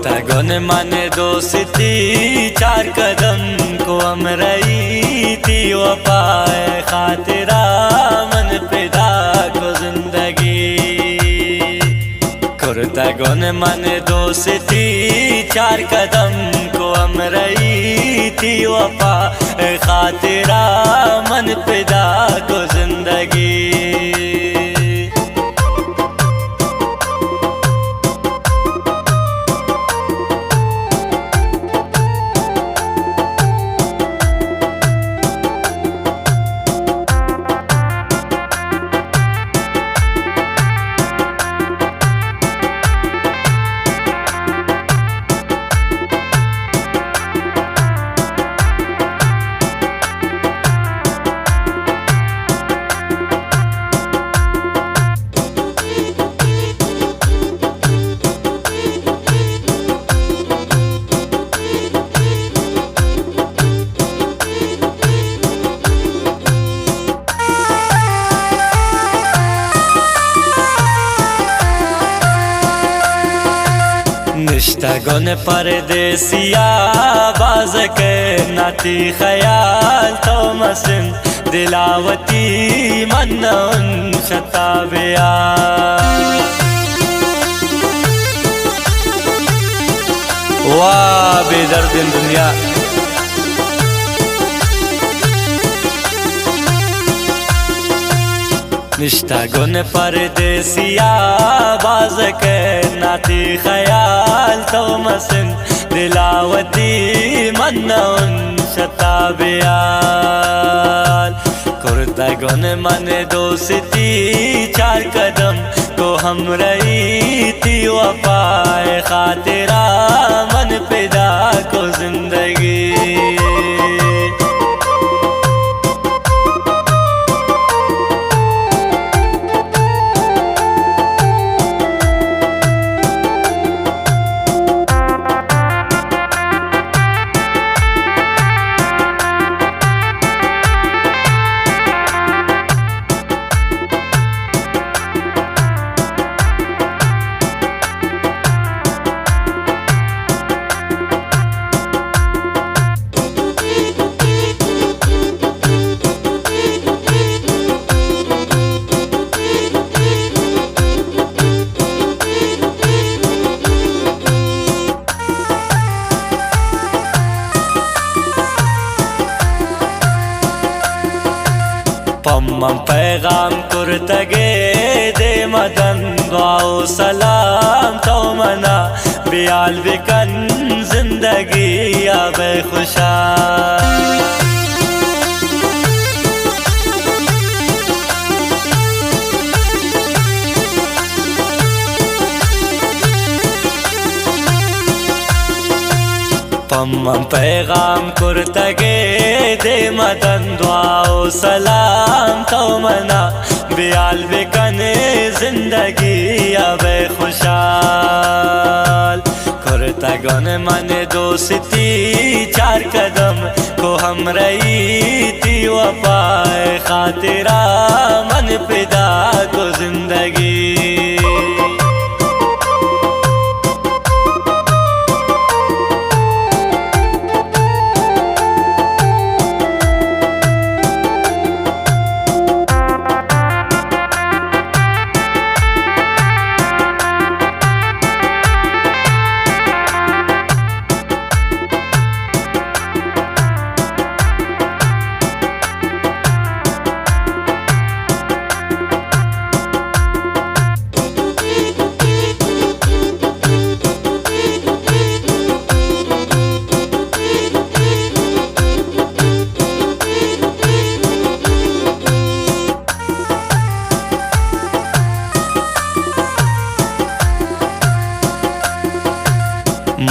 गुन मन दोस्ती चार कदम को अमरई थी वफाए खातिरा मन पिदा को जिंदगी कुर्ता गुन मन दोस्ती चार कदम को अमरई थी वफाए खातिरा मन पिदा को जिंदगी गुन परदेसिया बाज के नाती ख्याल तो मसिन दिलावती मन शताबिया वाह बेदर्द दुनिया निष्ठा गुन परदेसिया बाज के नाती ख्याल तो मसिन दिलावती मन शताबियाल कुर्ता गुन मन दोस्ती चार कदम को हम रही थी वफाए खातिरा मन पिदा को जिंदगी पम्मम पैगाम कुर्तगे दे मदन दुआओ सलाम तो मना बियाल बिकन जिंदगी अब खुशाल पम्मम पैगाम कुर्तगे दे मदन दुआओ सलाम तो मना बियाल बिकने जिंदगी अब खुशाल कुर्ता गुन मन दोस्ती चार कदम को हम रही थी वफाए खातिरा मन पिदा को जिंदगी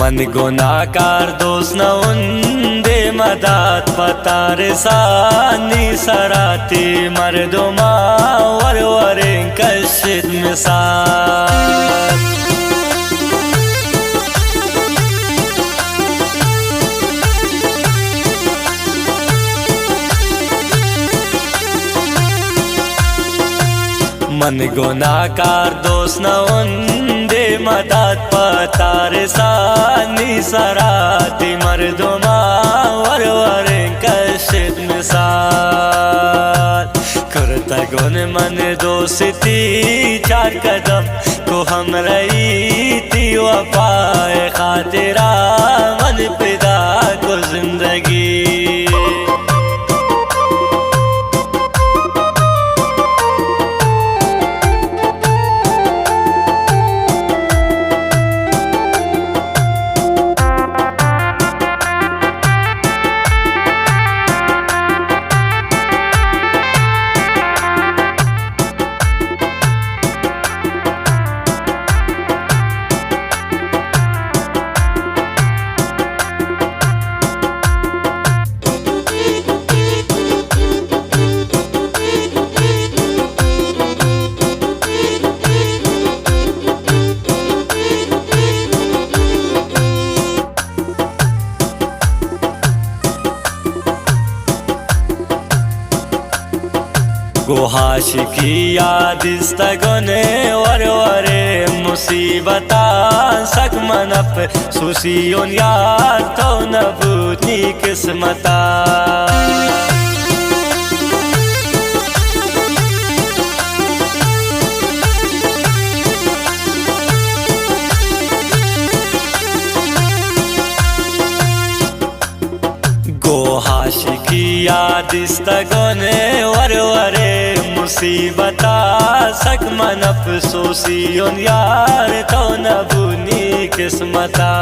मन गुनाकार दोस्त न उन्दे मदद पतार सानी सराती मर्दुमा वरवरे कशिद मिसाल मन गुनाकार दोस्त न उन्दे मदद तारे सानी सराती मर्दमा वरवर कशित मिसाल करता गुन मन दोस्ती चार कदम को हम रही थी वफाए खातिरा मन पिदा को जिंदगी गोहाश की याद इस्तगने वरवरे मुसीबता सक मनप सुसियोन यार तो नबूती किस्मता गोहाश की याद इस्तगने वरवरे मुसीबता सक मनप सोसियोन यार तो नबूनी किस्मता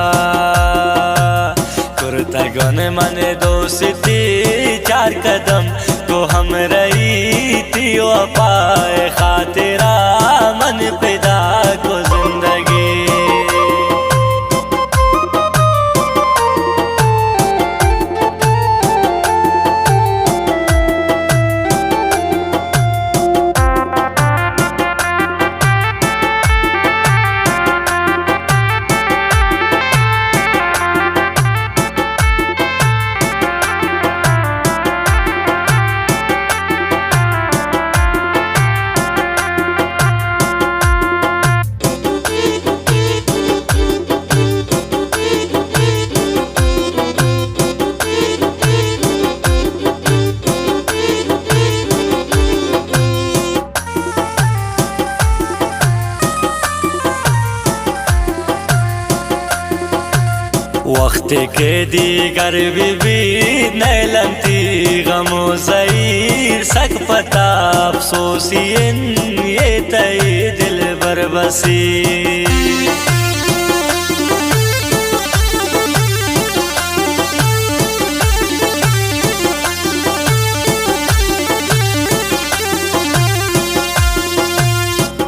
करता गुन मन दोस्ती चार कदम को हम रही थी वफाए खातिरा मन पिदा को जिंदगी वक्त के दीगर बीबी नैलंती गमो ज़हीर सक पता अफसोसियन ये तई दिल बरबसी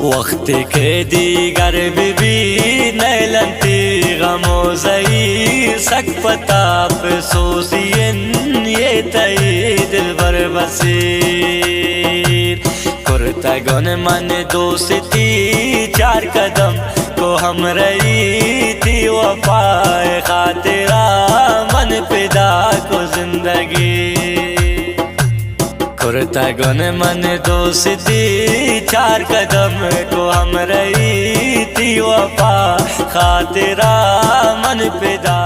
वक्त के दीगर बीबी नैलंती गमो ज़हीर सक पता अफसोसियन ये तई दिल बरबसीर करता गुन मन दोस्ती चार कदम को हम रही थी वफाए खातिरा मन पिदा को जिंदगी करता गुन मन दोस्ती चार कदम को हम रही थी वफा खातिरा मन पिदा